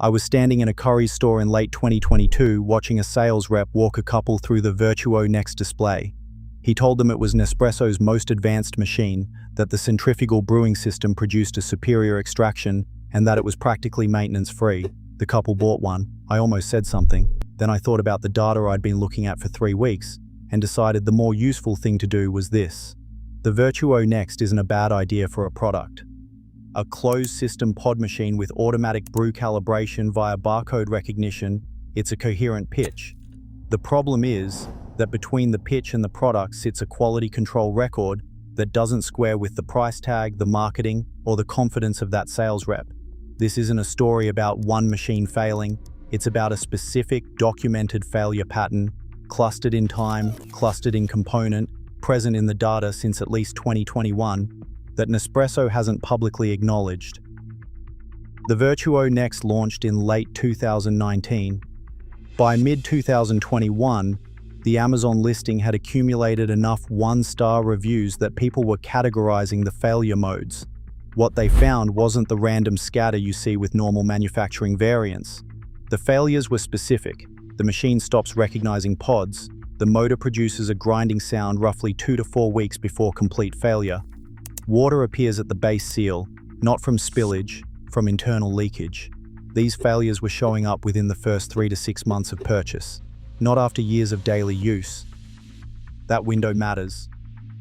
I was standing in a Curry's store in late 2022 watching a sales rep walk a couple through the Vertuo Next display. He told them it was Nespresso's most advanced machine, that the centrifugal brewing system produced a superior extraction, and that it was practically maintenance-free. The couple bought one. I almost said something. Then I thought about the data I'd been looking at for 3 weeks, and decided the more useful thing to do was this. The Vertuo Next isn't a bad idea for a product. A closed-system pod machine with automatic brew calibration via barcode recognition, it's a coherent pitch. The problem is that between the pitch and the product sits a quality control record that doesn't square with the price tag, the marketing, or the confidence of that sales rep. This isn't a story about one machine failing, it's about a specific documented failure pattern, clustered in time, clustered in component, present in the data since at least 2021, that Nespresso hasn't publicly acknowledged. The Vertuo Next launched in late 2019. By mid-2021, the Amazon listing had accumulated enough one-star reviews that people were categorizing the failure modes. What they found wasn't the random scatter you see with normal manufacturing variants. The failures were specific. The machine stops recognizing pods. The motor produces a grinding sound roughly 2 to 4 weeks before complete failure. Water appears at the base seal, not from spillage, from internal leakage. These failures were showing up within the first 3 to 6 months of purchase, not after years of daily use. That window matters.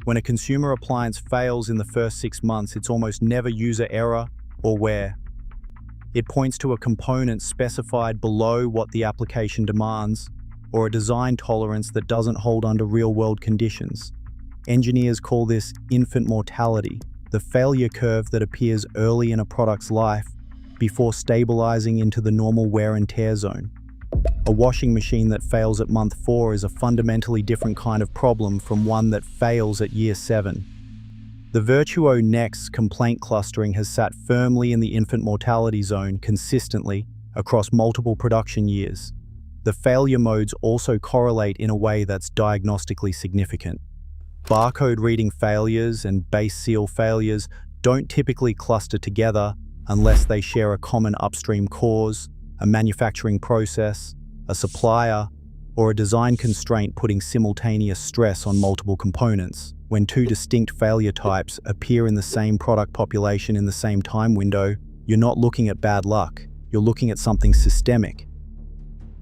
When a consumer appliance fails in the first 6 months, it's almost never user error or wear. It points to a component specified below what the application demands, or a design tolerance that doesn't hold under real-world conditions. Engineers call this infant mortality, the failure curve that appears early in a product's life before stabilizing into the normal wear and tear zone. A washing machine that fails at month 4 is a fundamentally different kind of problem from one that fails at year 7. The Vertuo Next's complaint clustering has sat firmly in the infant mortality zone consistently across multiple production years. The failure modes also correlate in a way that's diagnostically significant. Barcode reading failures and base seal failures don't typically cluster together unless they share a common upstream cause, a manufacturing process, a supplier, or a design constraint putting simultaneous stress on multiple components. When 2 distinct failure types appear in the same product population in the same time window, you're not looking at bad luck, you're looking at something systemic.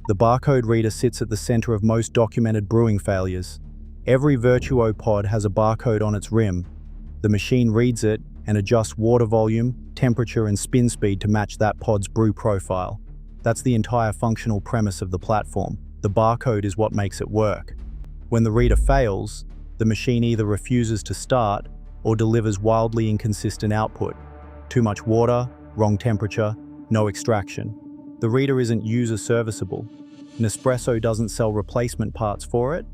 The barcode reader sits at the center of most documented brewing failures. Every Vertuo pod has a barcode on its rim. The machine reads it and adjusts water volume, temperature, and spin speed to match that pod's brew profile. That's the entire functional premise of the platform. The barcode is what makes it work. When the reader fails, the machine either refuses to start or delivers wildly inconsistent output. Too much water, wrong temperature, no extraction. The reader isn't user serviceable. Nespresso doesn't sell replacement parts for it.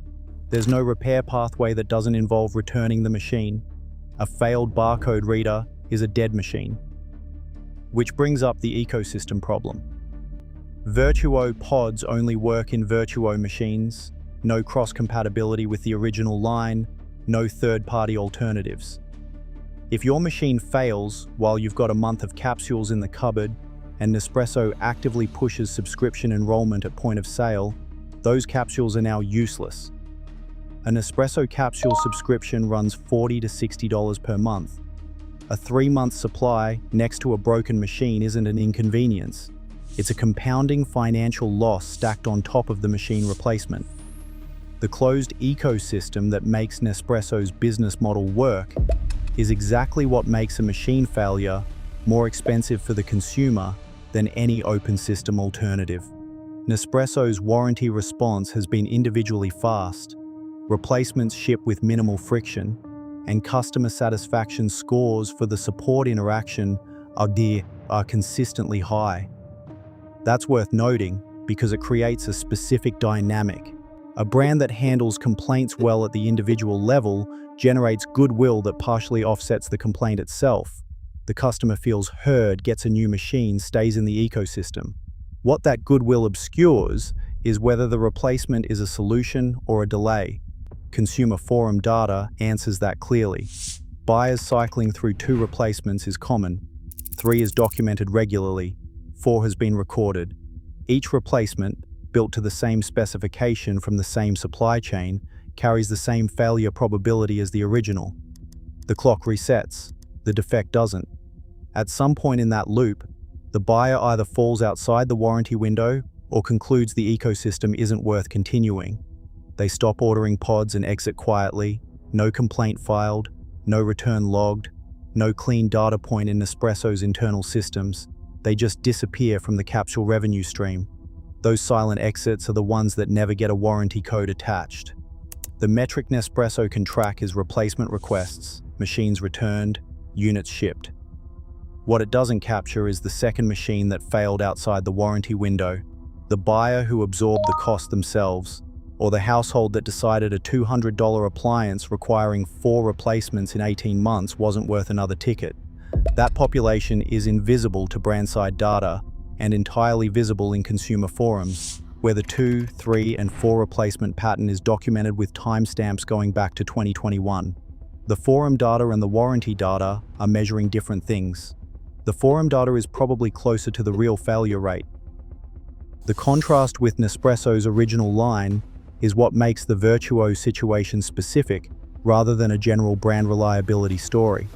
There's no repair pathway that doesn't involve returning the machine. A failed barcode reader is a dead machine. Which brings up the ecosystem problem. Vertuo pods only work in Vertuo machines, no cross-compatibility with the original line, no third-party alternatives. If your machine fails while you've got a month of capsules in the cupboard and Nespresso actively pushes subscription enrollment at point of sale, those capsules are now useless. A Nespresso capsule subscription runs $40 to $60 per month. A 3-month supply next to a broken machine isn't an inconvenience. It's a compounding financial loss stacked on top of the machine replacement. The closed ecosystem that makes Nespresso's business model work is exactly what makes a machine failure more expensive for the consumer than any open system alternative. Nespresso's warranty response has been individually fast, replacements ship with minimal friction, and customer satisfaction scores for the support interaction are consistently high. That's worth noting because it creates a specific dynamic. A brand that handles complaints well at the individual level generates goodwill that partially offsets the complaint itself. The customer feels heard, gets a new machine, stays in the ecosystem. What that goodwill obscures is whether the replacement is a solution or a delay. Consumer forum data answers that clearly. Buyers cycling through 2 replacements is common. 3 is documented regularly. 4 has been recorded. Each replacement, built to the same specification from the same supply chain, carries the same failure probability as the original. The clock resets. The defect doesn't. At some point in that loop, the buyer either falls outside the warranty window or concludes the ecosystem isn't worth continuing. They stop ordering pods and exit quietly, no complaint filed, no return logged, no clean data point in Nespresso's internal systems. They just disappear from the capsule revenue stream. Those silent exits are the ones that never get a warranty code attached. The metric Nespresso can track is replacement requests, machines returned, units shipped. What it doesn't capture is the second machine that failed outside the warranty window, the buyer who absorbed the cost themselves, or the household that decided a $200 appliance requiring 4 replacements in 18 months wasn't worth another ticket. That population is invisible to brand-side data and entirely visible in consumer forums, where the 2, 3, and 4 replacement pattern is documented with timestamps going back to 2021. The forum data and the warranty data are measuring different things. The forum data is probably closer to the real failure rate. The contrast with Nespresso's original line is what makes the Vertuo situation specific rather than a general brand reliability story.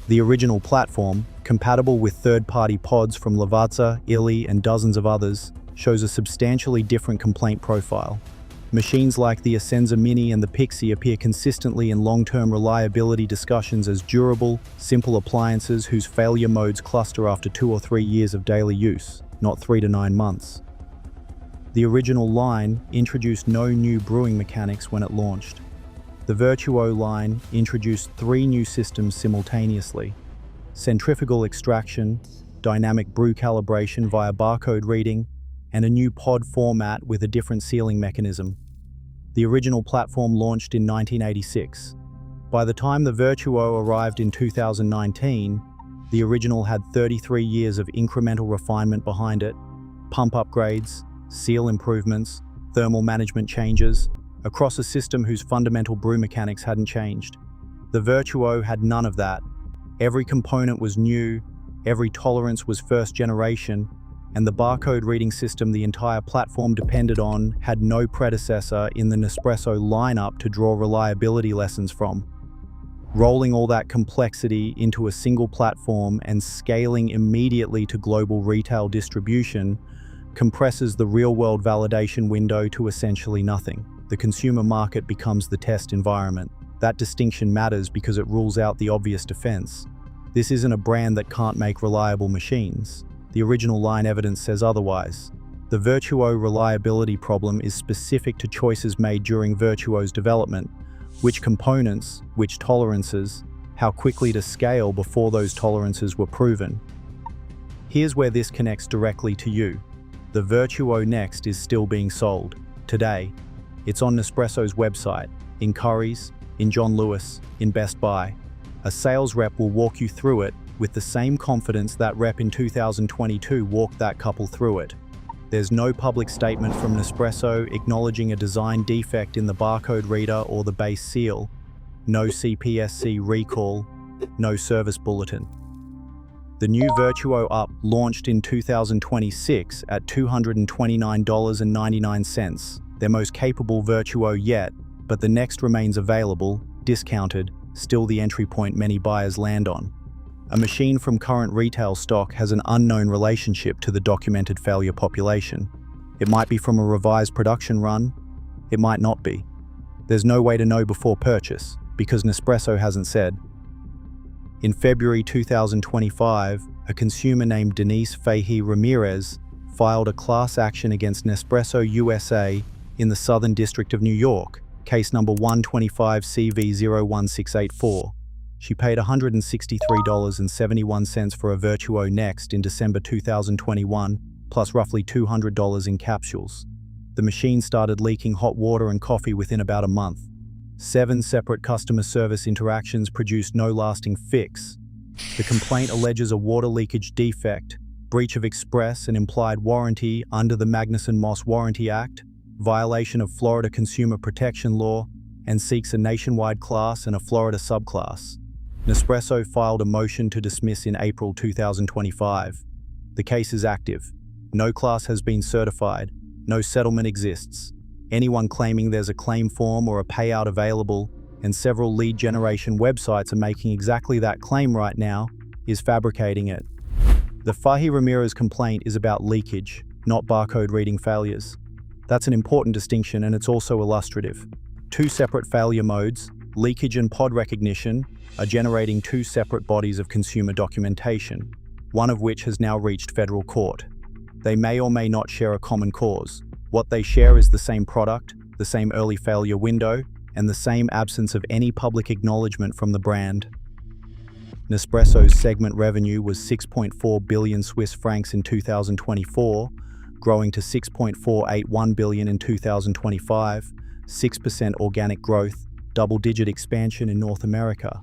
The original platform, compatible with third-party pods from Lavazza, Illy, and dozens of others, shows a substantially different complaint profile. Machines like the Essenza Mini and the Pixie appear consistently in long-term reliability discussions as durable, simple appliances whose failure modes cluster after 2 or 3 years of daily use, not 3 to 9 months. The original line introduced no new brewing mechanics when it launched. The Vertuo line introduced 3 new systems simultaneously: centrifugal extraction, dynamic brew calibration via barcode reading, and a new pod format with a different sealing mechanism. The original platform launched in 1986. By the time the Vertuo arrived in 2019, the original had 33 years of incremental refinement behind it: pump upgrades, seal improvements, thermal management changes, across a system whose fundamental brew mechanics hadn't changed. The Vertuo had none of that. Every component was new, every tolerance was first generation, and the barcode reading system the entire platform depended on had no predecessor in the Nespresso lineup to draw reliability lessons from. Rolling all that complexity into a single platform and scaling immediately to global retail distribution compresses the real-world validation window to essentially nothing. The consumer market becomes the test environment. That distinction matters because it rules out the obvious defense. This isn't a brand that can't make reliable machines. The original line evidence says otherwise. The Vertuo reliability problem is specific to choices made during Vertuo's development: which components, which tolerances, how quickly to scale before those tolerances were proven. Here's where this connects directly to you. The Vertuo Next is still being sold. Today, it's on Nespresso's website, in Currys, in John Lewis, in Best Buy. A sales rep will walk you through it with the same confidence that rep in 2022 walked that couple through it. There's no public statement from Nespresso acknowledging a design defect in the barcode reader or the base seal. No CPSC recall, no service bulletin. The new Vertuo Up launched in 2026 at $229.99, their most capable Vertuo yet, but the Next remains available, discounted, still the entry point many buyers land on. A machine from current retail stock has an unknown relationship to the documented failure population. It might be from a revised production run, it might not be. There's no way to know before purchase, because Nespresso hasn't said. In February 2025, a consumer named Denise Fahey-Ramirez filed a class action against Nespresso USA in the Southern District of New York, case number 125CV01684. She paid $163.71 for a Vertuo Next in December 2021, plus roughly $200 in capsules. The machine started leaking hot water and coffee within about a month. 7 separate customer service interactions produced no lasting fix. The complaint alleges a water leakage defect, breach of express and implied warranty under the Magnuson-Moss Warranty Act, violation of Florida Consumer Protection Law, and seeks a nationwide class and a Florida subclass. Nespresso filed a motion to dismiss in April 2025. The case is active. No class has been certified. No settlement exists. Anyone claiming there's a claim form or a payout available, and several lead generation websites are making exactly that claim right now, is fabricating it. The Fahey-Ramirez complaint is about leakage, not barcode reading failures. That's an important distinction, and it's also illustrative. Two separate failure modes, leakage and pod recognition, are generating two separate bodies of consumer documentation, one of which has now reached federal court. They may or may not share a common cause. What they share is the same product, the same early failure window, and the same absence of any public acknowledgement from the brand. Nespresso's segment revenue was 6.4 billion Swiss francs in 2024, growing to 6.481 billion in 2025, 6% organic growth, double-digit expansion in North America.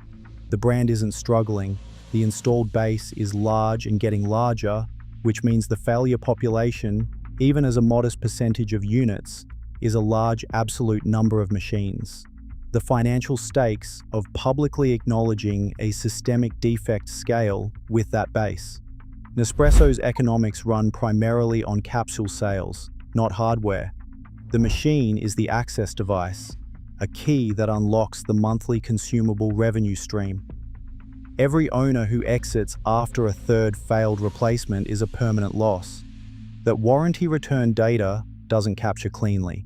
The brand isn't struggling. The installed base is large and getting larger, which means the failure population, even as a modest percentage of units, is a large absolute number of machines. The financial stakes of publicly acknowledging a systemic defect scale with that base. Nespresso's economics run primarily on capsule sales, not hardware. The machine is the access device, a key that unlocks the monthly consumable revenue stream. Every owner who exits after a third failed replacement is a permanent loss that warranty return data doesn't capture cleanly.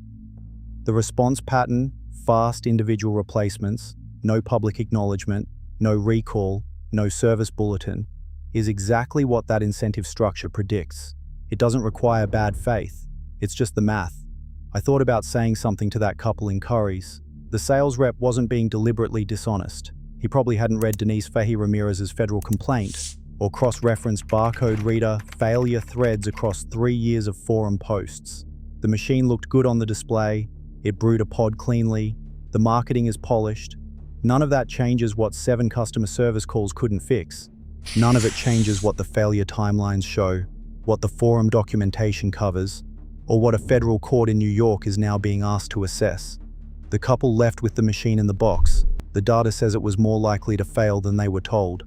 The response pattern, fast individual replacements, no public acknowledgement, no recall, no service bulletin, is exactly what that incentive structure predicts. It doesn't require bad faith, it's just the math. I thought about saying something to that couple in Curry's. The sales rep wasn't being deliberately dishonest. He probably hadn't read Denise Fahey-Ramirez's federal complaint or cross-referenced barcode reader failure threads across 3 years of forum posts. The machine looked good on the display, it brewed a pod cleanly, the marketing is polished. None of that changes what 7 customer service calls couldn't fix. None of it changes what the failure timelines show, what the forum documentation covers, or what a federal court in New York is now being asked to assess. The couple left with the machine in the box. The data says it was more likely to fail than they were told.